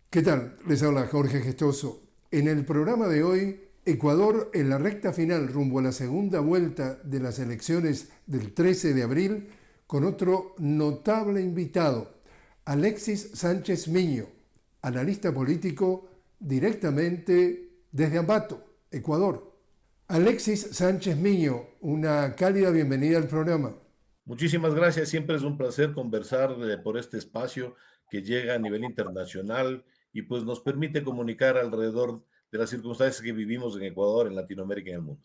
¿Qué tal? Les habla Jorge Gestoso. En el programa de hoy, Ecuador en la recta final rumbo a la segunda vuelta de las elecciones del 13 de abril con otro notable invitado, Alexis Sánchez Miño, analista político directamente desde Ambato, Ecuador. Alexis Sánchez Miño, una cálida bienvenida al programa. Muchísimas gracias, siempre es un placer conversar por este espacio que llega a nivel internacional y pues nos permite comunicar alrededor de las circunstancias que vivimos en Ecuador, en Latinoamérica y en el mundo.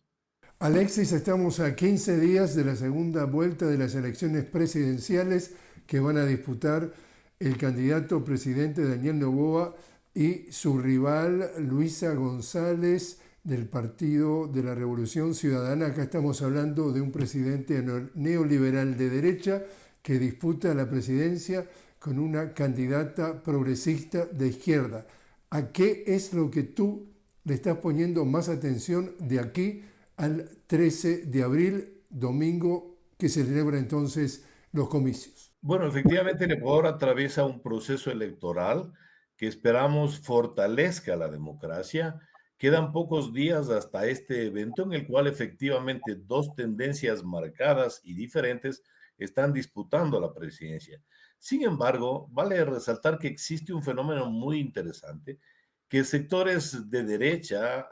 Alexis, estamos a 15 días de la segunda vuelta de las elecciones presidenciales que van a disputar el candidato presidente Daniel Noboa y su rival Luisa González del Partido de la Revolución Ciudadana. Acá estamos hablando de un presidente neoliberal de derecha que disputa la presidencia con una candidata progresista de izquierda. ¿A qué es lo que tú le estás poniendo más atención de aquí al 13 de abril, domingo, que se celebra entonces los comicios? Bueno, efectivamente el Ecuador atraviesa un proceso electoral que esperamos fortalezca la democracia. Quedan pocos días hasta este evento en el cual efectivamente dos tendencias marcadas y diferentes están disputando la presidencia. Sin embargo, vale resaltar que existe un fenómeno muy interesante, que sectores de derecha,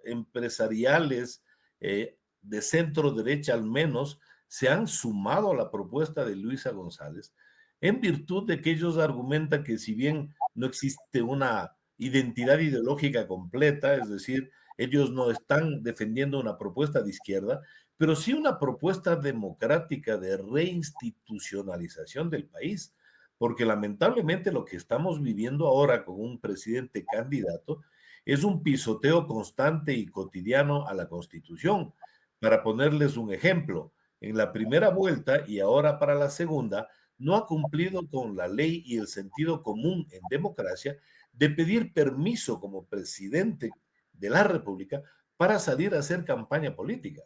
empresariales, de centro derecha al menos, se han sumado a la propuesta de Luisa González en virtud de que ellos argumentan que si bien no existe una identidad ideológica completa, es decir, ellos no están defendiendo una propuesta de izquierda, pero sí una propuesta democrática de reinstitucionalización del país, porque lamentablemente lo que estamos viviendo ahora con un presidente candidato es un pisoteo constante y cotidiano a la Constitución. Para ponerles un ejemplo, en la primera vuelta y ahora para la segunda, no ha cumplido con la ley y el sentido común en democracia de pedir permiso como presidente de la República para salir a hacer campaña política.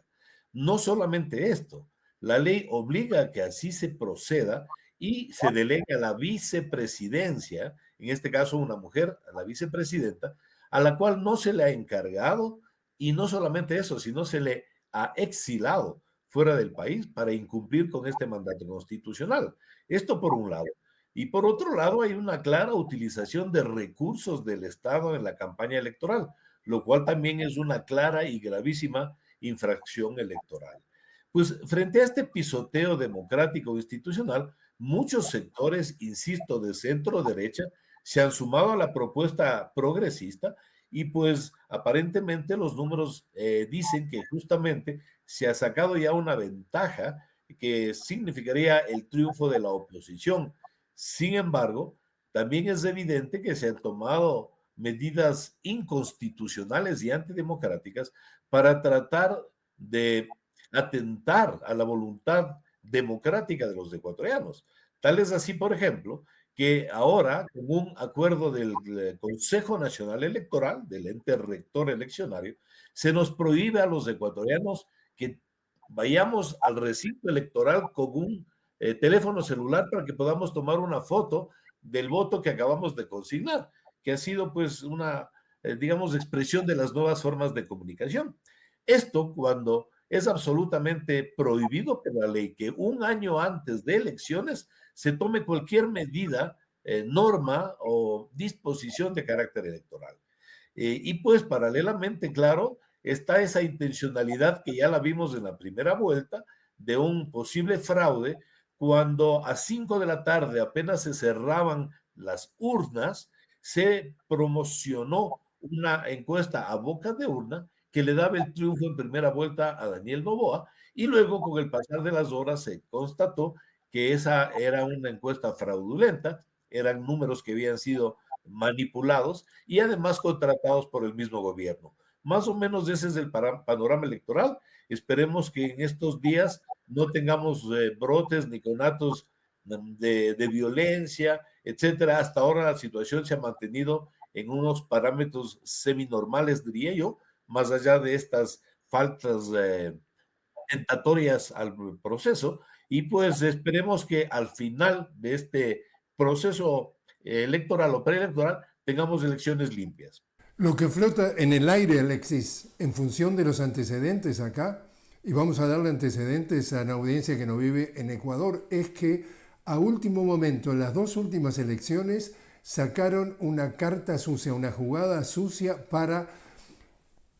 No solamente esto, la ley obliga a que así se proceda y se delega a la vicepresidencia, en este caso una mujer, a la vicepresidenta, a la cual no se le ha encargado y no solamente eso, sino se le ha exilado fuera del país para incumplir con este mandato constitucional. Esto por un lado. Y por otro lado, hay una clara utilización de recursos del Estado en la campaña electoral, lo cual también es una clara y gravísima infracción electoral. Pues frente a este pisoteo democrático institucional, muchos sectores, insisto, de centro derecha, se han sumado a la propuesta progresista y pues aparentemente los números dicen que justamente se ha sacado ya una ventaja que significaría el triunfo de la oposición. Sin embargo, también es evidente que se han tomado medidas inconstitucionales y antidemocráticas para tratar de atentar a la voluntad democrática de los ecuatorianos. Tal es así, por ejemplo, que ahora, con un acuerdo del Consejo Nacional Electoral, del ente rector eleccionario, se nos prohíbe a los ecuatorianos que vayamos al recinto electoral con un teléfono celular para que podamos tomar una foto del voto que acabamos de consignar, que ha sido pues una, digamos, expresión de las nuevas formas de comunicación. Esto cuando es absolutamente prohibido por la ley que un año antes de elecciones se tome cualquier medida, norma o disposición de carácter electoral. Y pues paralelamente, claro, está esa intencionalidad que ya la vimos en la primera vuelta de un posible fraude cuando a 5 de la tarde apenas se cerraban las urnas, se promocionó una encuesta a boca de urna que le daba el triunfo en primera vuelta a Daniel Noboa y luego con el pasar de las horas se constató que esa era una encuesta fraudulenta, eran números que habían sido manipulados y además contratados por el mismo gobierno. Más o menos ese es el panorama electoral. Esperemos que en estos días no tengamos brotes ni conatos de violencia, etcétera. Hasta ahora la situación se ha mantenido en unos parámetros seminormales, diría yo, más allá de estas faltas tentatorias al proceso. Y pues esperemos que al final de este proceso electoral o preelectoral tengamos elecciones limpias. Lo que flota en el aire, Alexis, en función de los antecedentes acá, y vamos a darle antecedentes a la audiencia que nos vive en Ecuador, es que a último momento, en las dos últimas elecciones, sacaron una carta sucia, una jugada sucia para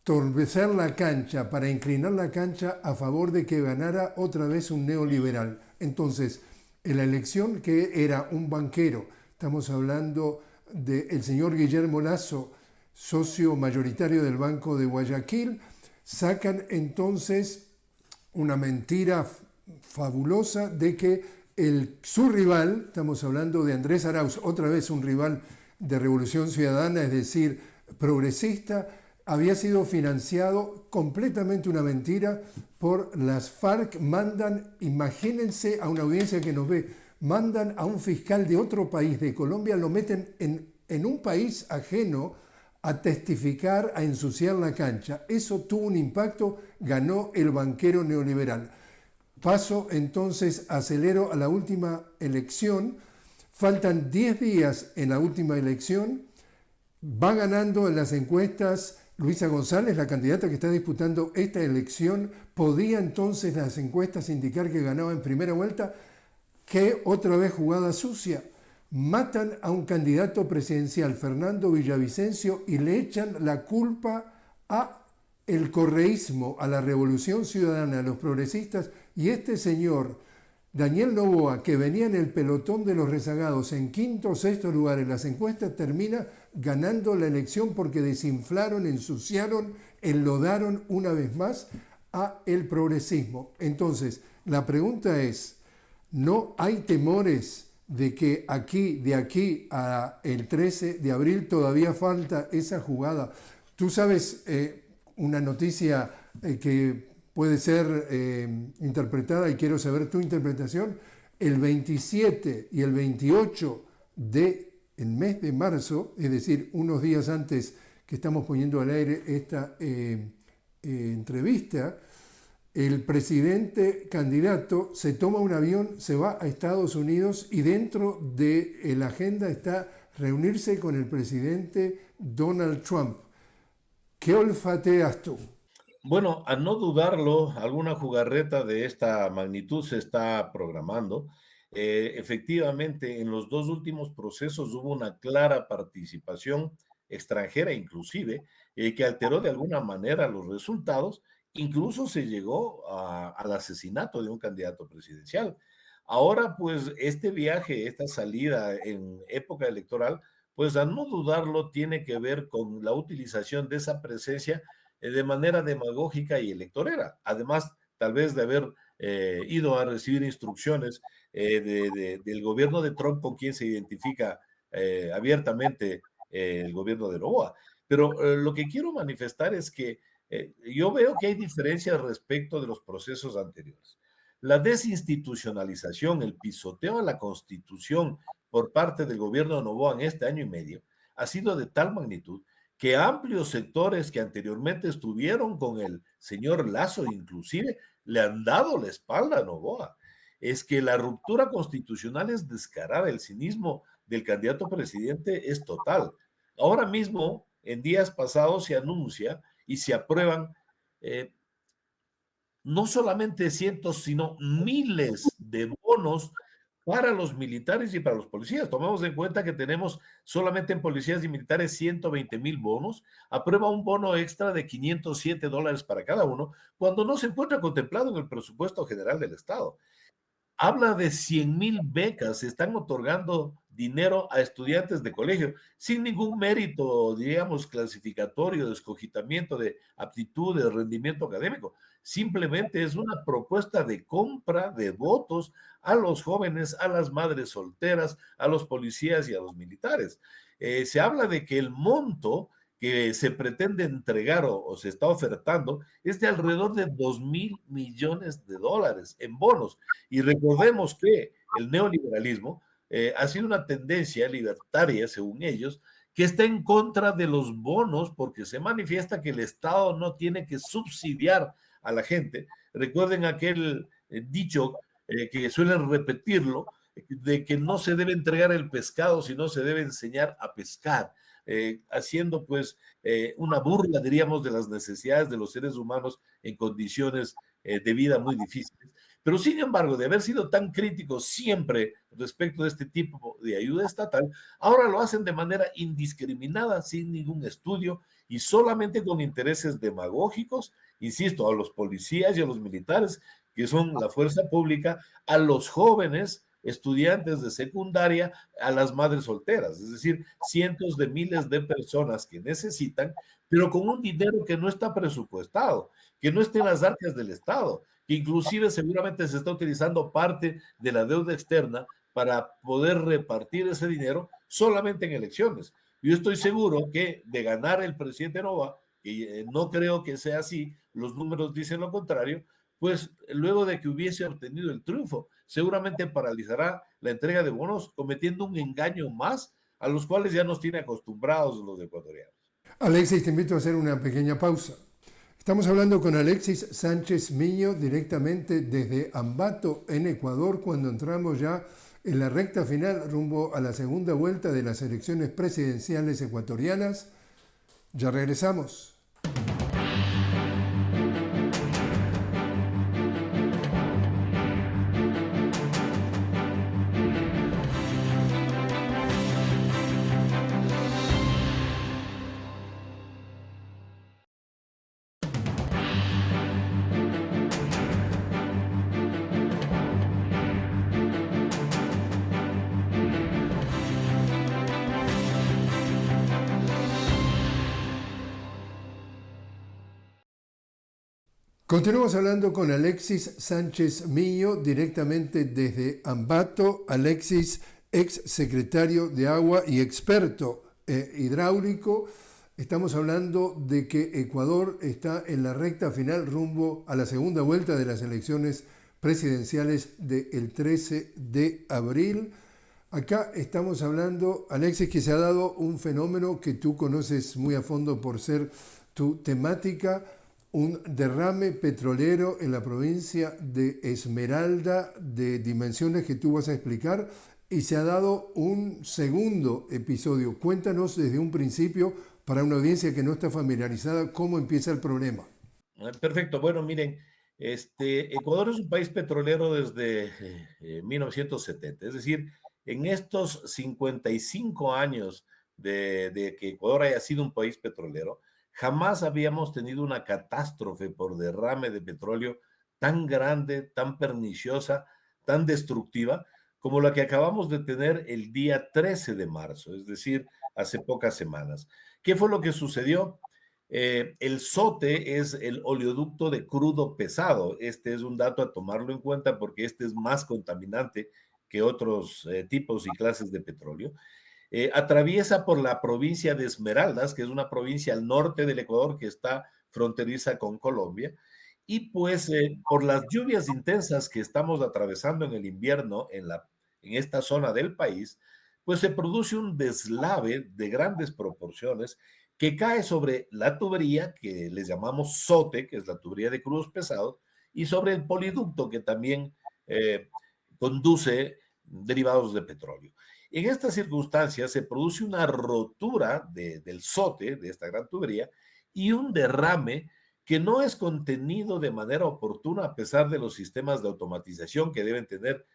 torcer la cancha, para inclinar la cancha a favor de que ganara otra vez un neoliberal. Entonces, en la elección que era un banquero, estamos hablando del señor Guillermo Lasso, socio mayoritario del Banco de Guayaquil, sacan entonces una mentira fabulosa de que su rival, estamos hablando de Andrés Arauz, otra vez un rival de Revolución Ciudadana, es decir, progresista, había sido financiado, completamente una mentira, por las FARC. Mandan, imagínense a una audiencia que nos ve, mandan a un fiscal de otro país, de Colombia, lo meten en un país ajeno a testificar, a ensuciar la cancha. Eso tuvo un impacto, ganó el banquero neoliberal. Paso entonces, acelero a la última elección, faltan 10 días en la última elección, va ganando en las encuestas Luisa González, la candidata que está disputando esta elección. Podía entonces las encuestas indicar que ganaba en primera vuelta. ¿Qué otra vez jugada sucia? Matan a un candidato presidencial, Fernando Villavicencio, y le echan la culpa a el correísmo, a la Revolución Ciudadana, a los progresistas, y este señor, Daniel Noboa, que venía en el pelotón de los rezagados en quinto o sexto lugar en las encuestas, termina ganando la elección porque desinflaron, ensuciaron, enlodaron una vez más a el progresismo. Entonces, la pregunta es, ¿no hay temores de que de aquí a el 13 de abril todavía falta esa jugada? Tú sabes, una noticia que puede ser interpretada, y quiero saber tu interpretación, el 27 y el 28 del mes de marzo, es decir, unos días antes que estamos poniendo al aire esta entrevista, el presidente candidato se toma un avión, se va a Estados Unidos, y dentro de la agenda está reunirse con el presidente Donald Trump. ¿Qué olfateas tú? Bueno, a no dudarlo, alguna jugarreta de esta magnitud se está programando. Efectivamente, en los dos últimos procesos hubo una clara participación extranjera, inclusive, que alteró de alguna manera los resultados. Incluso se llegó al asesinato de un candidato presidencial. Ahora, pues, este viaje, esta salida en época electoral, pues a no dudarlo, tiene que ver con la utilización de esa presencia de manera demagógica y electorera. Además, tal vez de haber ido a recibir instrucciones del gobierno de Trump, con quien se identifica abiertamente el gobierno de Noboa. Pero lo que quiero manifestar es que yo veo que hay diferencias respecto de los procesos anteriores. La desinstitucionalización, el pisoteo a la Constitución por parte del gobierno de Noboa en este año y medio ha sido de tal magnitud que amplios sectores que anteriormente estuvieron con el señor Lasso, inclusive, le han dado la espalda a Noboa. Es que la ruptura constitucional es descarada, el cinismo del candidato presidente es total. Ahora mismo, en días pasados, se anuncia y se aprueban no solamente cientos, sino miles de bonos para los militares y para los policías. Tomemos en cuenta que tenemos solamente en policías y militares 120,000 bonos. Aprueba un bono extra de $507 para cada uno, cuando no se encuentra contemplado en el presupuesto general del Estado. Habla de 100,000 becas, se están otorgando dinero a estudiantes de colegio sin ningún mérito, digamos, clasificatorio, de escogitamiento, de aptitud, de rendimiento académico. Simplemente es una propuesta de compra de votos a los jóvenes, a las madres solteras, a los policías y a los militares. Se habla de que el monto que se pretende entregar o se está ofertando es de alrededor de $2,000 millones en bonos. Y recordemos que el neoliberalismo ha sido una tendencia libertaria, según ellos, que está en contra de los bonos porque se manifiesta que el Estado no tiene que subsidiar a la gente. Recuerden aquel dicho que suelen repetirlo, de que no se debe entregar el pescado, sino se debe enseñar a pescar, haciendo pues una burla, diríamos, de las necesidades de los seres humanos en condiciones de vida muy difíciles. Pero sin embargo, de haber sido tan críticos siempre respecto de este tipo de ayuda estatal, ahora lo hacen de manera indiscriminada, sin ningún estudio y solamente con intereses demagógicos, insisto, a los policías y a los militares, que son la fuerza pública, a los jóvenes estudiantes de secundaria, a las madres solteras, es decir, cientos de miles de personas que necesitan, pero con un dinero que no está presupuestado, que no está en las arcas del Estado, que inclusive seguramente se está utilizando parte de la deuda externa para poder repartir ese dinero solamente en elecciones. Yo estoy seguro que de ganar el presidente Nova, que no creo que sea así, los números dicen lo contrario, pues luego de que hubiese obtenido el triunfo, seguramente paralizará la entrega de bonos, cometiendo un engaño más a los cuales ya nos tiene acostumbrados los ecuatorianos. Alexis, te invito a hacer una pequeña pausa. Estamos hablando con Alexis Sánchez Miño directamente desde Ambato, en Ecuador, cuando entramos ya en la recta final rumbo a la segunda vuelta de las elecciones presidenciales ecuatorianas. Ya regresamos. Continuamos hablando con Alexis Sánchez Miño directamente desde Ambato. Alexis, ex secretario de Agua y experto hidráulico. Estamos hablando de que Ecuador está en la recta final rumbo a la segunda vuelta de las elecciones presidenciales del 13 de abril. Acá estamos hablando, Alexis, que se ha dado un fenómeno que tú conoces muy a fondo por ser tu temática, un derrame petrolero en la provincia de Esmeralda de dimensiones que tú vas a explicar, y se ha dado un segundo episodio. Cuéntanos desde un principio, para una audiencia que no está familiarizada, cómo empieza el problema. Perfecto. Bueno, miren, Ecuador es un país petrolero desde 1970, es decir, en estos 55 años de que Ecuador haya sido un país petrolero, jamás habíamos tenido una catástrofe por derrame de petróleo tan grande, tan perniciosa, tan destructiva, como la que acabamos de tener el día 13 de marzo, es decir, hace pocas semanas. ¿Qué fue lo que sucedió? El SOTE es el oleoducto de crudo pesado. Este es un dato a tomarlo en cuenta porque este es más contaminante que otros tipos y clases de petróleo. Atraviesa por la provincia de Esmeraldas, que es una provincia al norte del Ecuador que está fronteriza con Colombia, y pues por las lluvias intensas que estamos atravesando en el invierno en esta zona del país, pues se produce un deslave de grandes proporciones que cae sobre la tubería que les llamamos SOTE, que es la tubería de crudos pesados, y sobre el poliducto que también conduce derivados de petróleo. En estas circunstancias se produce una rotura del SOTE, de esta gran tubería, y un derrame que no es contenido de manera oportuna a pesar de los sistemas de automatización que deben tener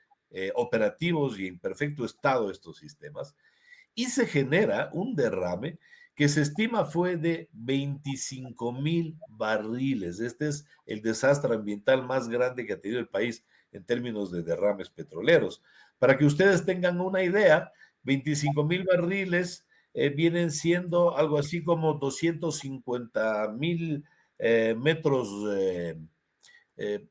operativos y en perfecto estado estos sistemas, y se genera un derrame que se estima fue de 25,000 barriles. Este es el desastre ambiental más grande que ha tenido el país en términos de derrames petroleros. Para que ustedes tengan una idea, 25,000 barriles vienen siendo algo así como 250,000 metros, eh,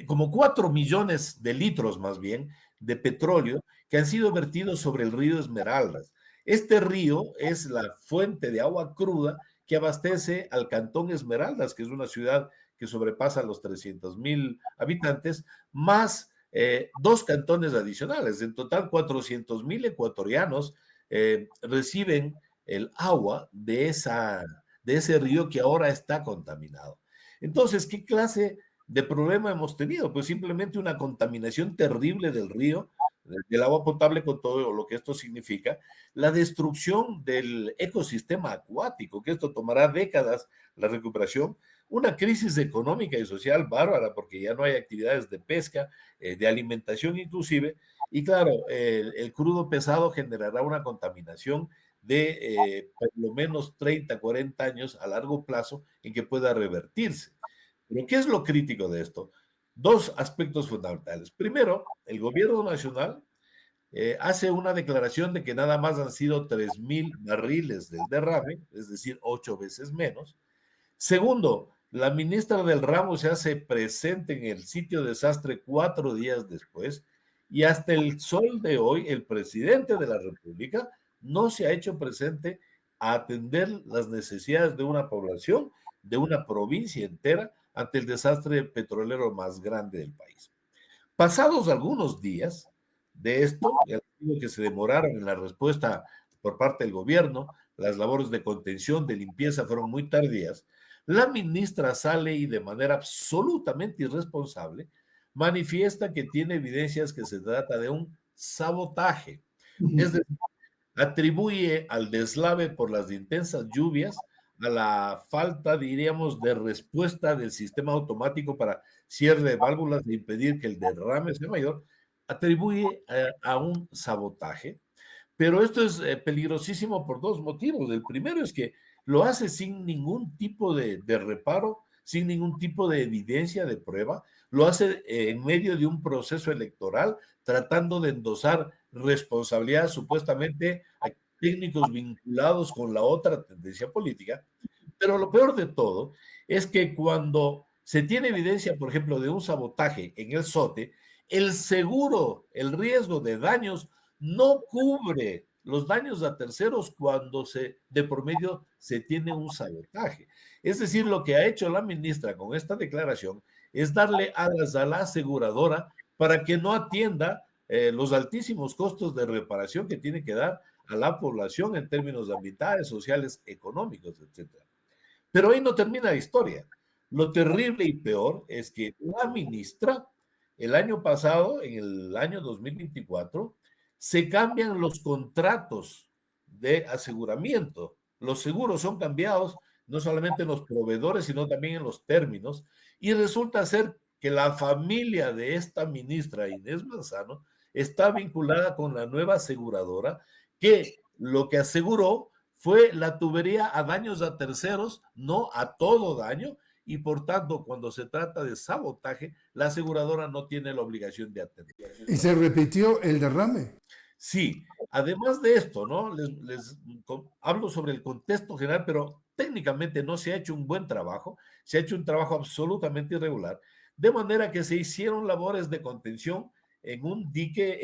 como 4 millones de litros más bien, de petróleo que han sido vertidos sobre el río Esmeraldas. Este río es la fuente de agua cruda que abastece al Cantón Esmeraldas, que es una ciudad que sobrepasa los 300,000 habitantes, más dos cantones adicionales. En total, 400,000 ecuatorianos reciben el agua de ese río que ahora está contaminado. Entonces, ¿qué clase de problema hemos tenido? Pues simplemente una contaminación terrible del río del agua potable con todo lo que esto significa, la destrucción del ecosistema acuático, que esto tomará décadas la recuperación, una crisis económica y social bárbara, porque ya no hay actividades de pesca, de alimentación inclusive, y claro, el crudo pesado generará una contaminación de por lo menos 30, 40 años a largo plazo en que pueda revertirse. Pero ¿qué es lo crítico de esto? Dos aspectos fundamentales. Primero, el gobierno nacional hace una declaración de que nada más han sido 3,000 barriles del derrame, es decir, 8 veces menos. Segundo, la ministra del ramo se hace presente en el sitio de desastre 4 días después y hasta el sol de hoy el presidente de la República no se ha hecho presente a atender las necesidades de una población, de una provincia entera, ante el desastre petrolero más grande del país. Pasados algunos días de esto, que se demoraron en la respuesta por parte del gobierno, las labores de contención, de limpieza fueron muy tardías, la ministra sale y de manera absolutamente irresponsable manifiesta que tiene evidencias que se trata de un sabotaje. Es decir, atribuye al deslave por las intensas lluvias, a la falta, diríamos, de respuesta del sistema automático para cierre de válvulas e impedir que el derrame sea mayor, atribuye a un sabotaje. Pero esto es peligrosísimo por dos motivos. El primero es que lo hace sin ningún tipo de reparo, sin ningún tipo de evidencia de prueba, lo hace en medio de un proceso electoral, tratando de endosar responsabilidad supuestamente a técnicos vinculados con la otra tendencia política. Pero lo peor de todo es que cuando se tiene evidencia, por ejemplo, de un sabotaje en el SOTE, el seguro, el riesgo de daños no cubre los daños a terceros cuando de por medio se tiene un sabotaje. Es decir, lo que ha hecho la ministra con esta declaración es darle alas a la aseguradora para que no atienda los altísimos costos de reparación que tiene que dar a la población en términos ambientales, sociales, económicos, etcétera. Pero ahí no termina la historia. Lo terrible y peor es que la ministra, el año pasado, en el año 2024, se cambian los contratos de aseguramiento. Los seguros son cambiados no solamente en los proveedores, sino también en los términos. Y resulta ser que la familia de esta ministra, Inés Manzano, está vinculada con la nueva aseguradora que lo que aseguró fue la tubería a daños a terceros, no a todo daño, y por tanto, cuando se trata de sabotaje, la aseguradora no tiene la obligación de atender. ¿Y se repitió el derrame? Sí, además de esto, ¿no? Hablo sobre el contexto general, pero técnicamente no se ha hecho un buen trabajo, se ha hecho un trabajo absolutamente irregular, de manera que se hicieron labores de contención en un dique,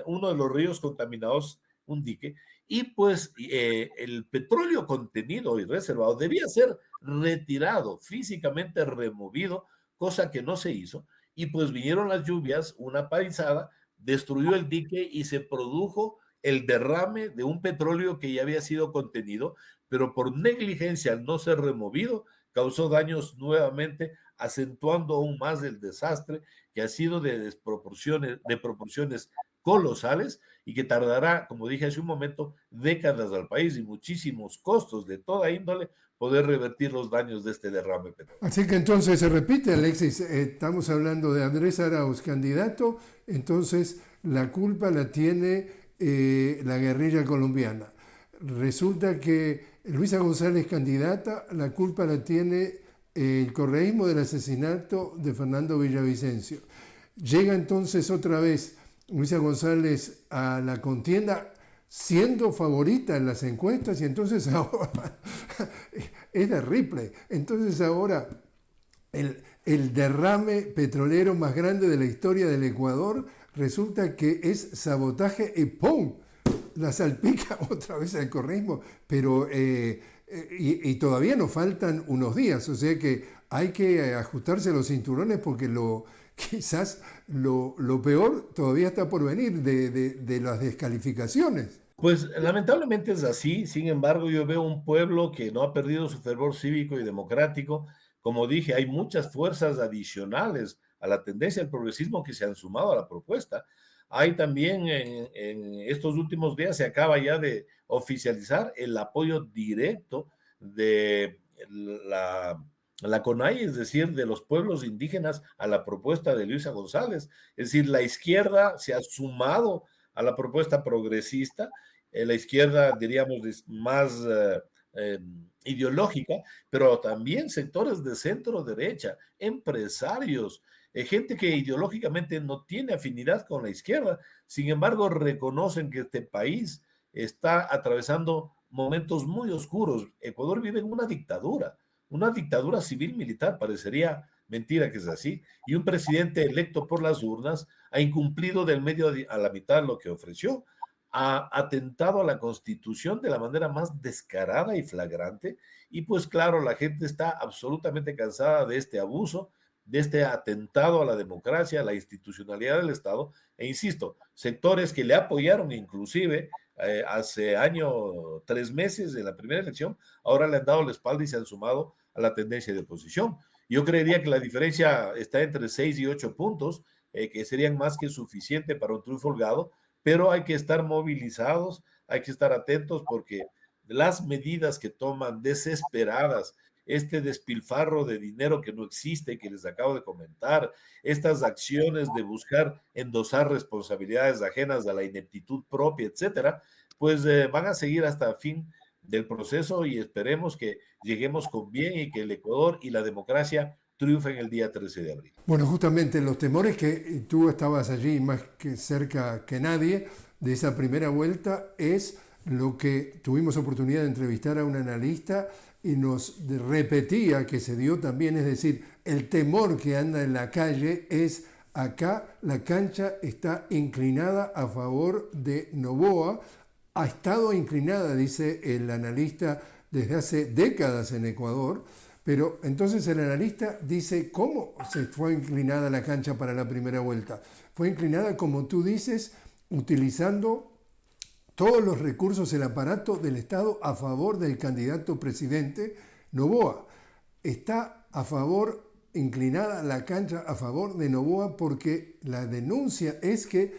uno de los ríos contaminados, un dique, y pues el petróleo contenido y reservado debía ser retirado, físicamente removido, cosa que no se hizo, y pues vinieron las lluvias, una palizada, destruyó el dique y se produjo el derrame de un petróleo que ya había sido contenido, pero por negligencia al no ser removido, causó daños nuevamente, acentuando aún más el desastre que ha sido de proporciones colosales y que tardará, como dije hace un momento, décadas al país y muchísimos costos de toda índole poder revertir los daños de este derrame petrolero. Así que entonces se repite, Alexis, estamos hablando de Andrés Arauz, candidato, entonces la culpa la tiene la guerrilla colombiana. Resulta que Luisa González, candidata, la culpa la tiene el correísmo del asesinato de Fernando Villavicencio. Llega entonces otra vez Luisa González a la contienda siendo favorita en las encuestas y entonces ahora es terrible. Entonces ahora el derrame petrolero más grande de la historia del Ecuador resulta que es sabotaje y ¡pum! La salpica otra vez al correísmo, pero y todavía nos faltan unos días, o sea que hay que ajustarse los cinturones porque quizás lo peor todavía está por venir de las descalificaciones. Pues lamentablemente es así, sin embargo yo veo un pueblo que no ha perdido su fervor cívico y democrático. Como dije, hay muchas fuerzas adicionales a la tendencia del progresismo que se han sumado a la propuesta. Hay también en estos últimos días se acaba ya de oficializar el apoyo directo de la CONAI, es decir, de los pueblos indígenas a la propuesta de Luisa González. Es decir, la izquierda se ha sumado a la propuesta progresista, la izquierda, diríamos, más eh, ideológica, pero también sectores de centro derecha, empresarios, gente que ideológicamente no tiene afinidad con la izquierda, sin embargo reconocen que este país está atravesando momentos muy oscuros. Ecuador vive en una dictadura civil militar, parecería mentira que es así, y un presidente electo por las urnas ha incumplido del medio a la mitad lo que ofreció, ha atentado a la Constitución de la manera más descarada y flagrante, y pues claro, la gente está absolutamente cansada de este abuso, de este atentado a la democracia, a la institucionalidad del Estado, e insisto, sectores que le apoyaron inclusive hace año, 3 meses de la primera elección, ahora le han dado la espalda y se han sumado a la tendencia de oposición. Yo creería que la diferencia está entre 6 y 8 puntos, que serían más que suficiente para un triunfo holgado, pero hay que estar movilizados, hay que estar atentos porque las medidas que toman desesperadas, este despilfarro de dinero que no existe, que les acabo de comentar, estas acciones de buscar endosar responsabilidades ajenas a la ineptitud propia, etcétera, pues van a seguir hasta el fin del proceso y esperemos que lleguemos con bien y que el Ecuador y la democracia triunfen el día 13 de abril. Bueno, justamente los temores que tú estabas allí más que cerca que nadie de esa primera vuelta es lo que tuvimos oportunidad de entrevistar a un analista y nos repetía que se dio también, es decir, el temor que anda en la calle es acá la cancha está inclinada a favor de Noboa, ha estado inclinada, dice el analista, desde hace décadas en Ecuador, pero entonces el analista dice, ¿cómo se fue inclinada la cancha para la primera vuelta? Fue inclinada, como tú dices, utilizando todos los recursos, el aparato del Estado a favor del candidato presidente Noboa. Está a favor, inclinada la cancha a favor de Noboa porque la denuncia es que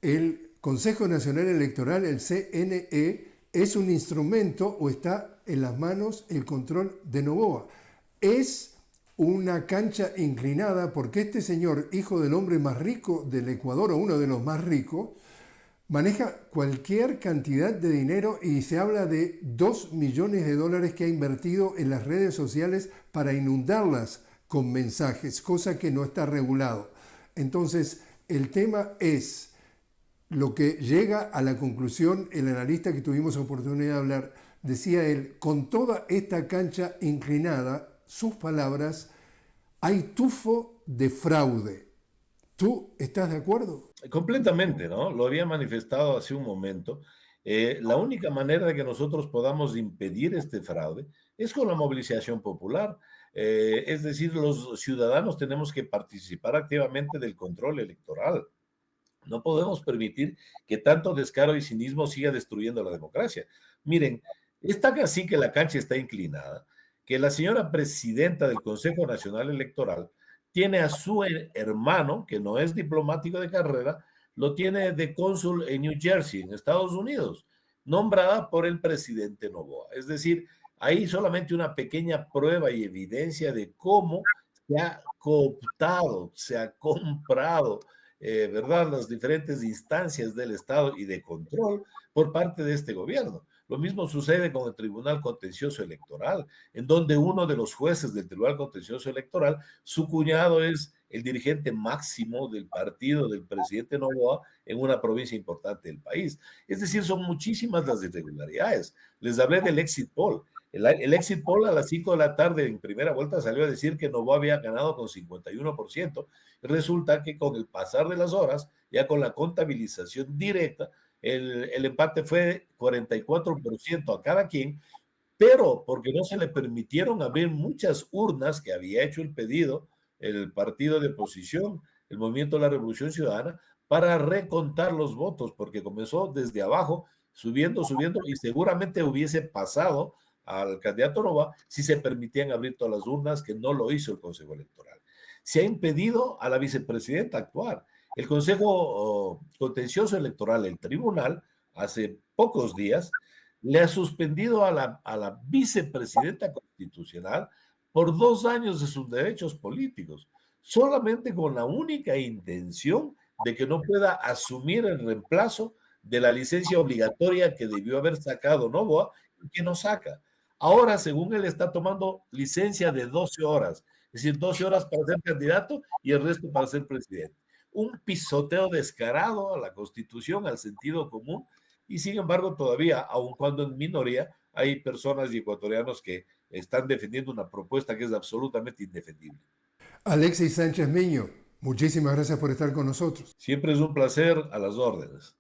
el Consejo Nacional Electoral, el CNE, es un instrumento o está en las manos el control de Noboa. Es una cancha inclinada porque este señor, hijo del hombre más rico del Ecuador o uno de los más ricos, maneja cualquier cantidad de dinero y se habla de 2 millones de dólares que ha invertido en las redes sociales para inundarlas con mensajes, cosa que no está regulado. Entonces, el tema es lo que llega a la conclusión, el analista que tuvimos oportunidad de hablar, decía él, con toda esta cancha inclinada, sus palabras, hay tufo de fraude. ¿Tú estás de acuerdo? Completamente, ¿no? Lo había manifestado hace un momento. La única manera de que nosotros podamos impedir este fraude es con la movilización popular. Es decir, los ciudadanos tenemos que participar activamente del control electoral. No podemos permitir que tanto descaro y cinismo siga destruyendo la democracia. Miren, está así que la cancha está inclinada, que la señora presidenta del Consejo Nacional Electoral tiene a su hermano, que no es diplomático de carrera, lo tiene de cónsul en New Jersey, en Estados Unidos, nombrada por el presidente Noboa. Es decir, hay solamente una pequeña prueba y evidencia de cómo se ha cooptado, se ha comprado, ¿verdad?, las diferentes instancias del Estado y de control por parte de este gobierno. Lo mismo sucede con el Tribunal Contencioso Electoral, en donde uno de los jueces del Tribunal Contencioso Electoral, su cuñado es el dirigente máximo del partido del presidente Noboa en una provincia importante del país. Es decir, son muchísimas las irregularidades. Les hablé del exit poll. El exit poll a las 5 de la tarde en primera vuelta salió a decir que Noboa había ganado con 51%. Resulta que con el pasar de las horas, ya con la contabilización directa, el empate fue 44% a cada quien, pero porque no se le permitieron abrir muchas urnas que había hecho el pedido el partido de oposición, el Movimiento de la Revolución Ciudadana, para recontar los votos, porque comenzó desde abajo, subiendo, subiendo, y seguramente hubiese pasado al candidato Nova si se permitían abrir todas las urnas, que no lo hizo el Consejo Electoral. Se ha impedido a la vicepresidenta actuar. El Consejo Contencioso Electoral, el tribunal, hace pocos días, le ha suspendido a la vicepresidenta constitucional por 2 años de sus derechos políticos, solamente con la única intención de que no pueda asumir el reemplazo de la licencia obligatoria que debió haber sacado Novoa y que no saca. Ahora, según él, está tomando licencia de 12 horas, es decir, 12 horas para ser candidato y el resto para ser presidente. Un pisoteo descarado a la Constitución, al sentido común, y sin embargo todavía, aun cuando en minoría, hay personas y ecuatorianos que están defendiendo una propuesta que es absolutamente indefendible. Alexis Sánchez Miño, muchísimas gracias por estar con nosotros. Siempre es un placer, a las órdenes.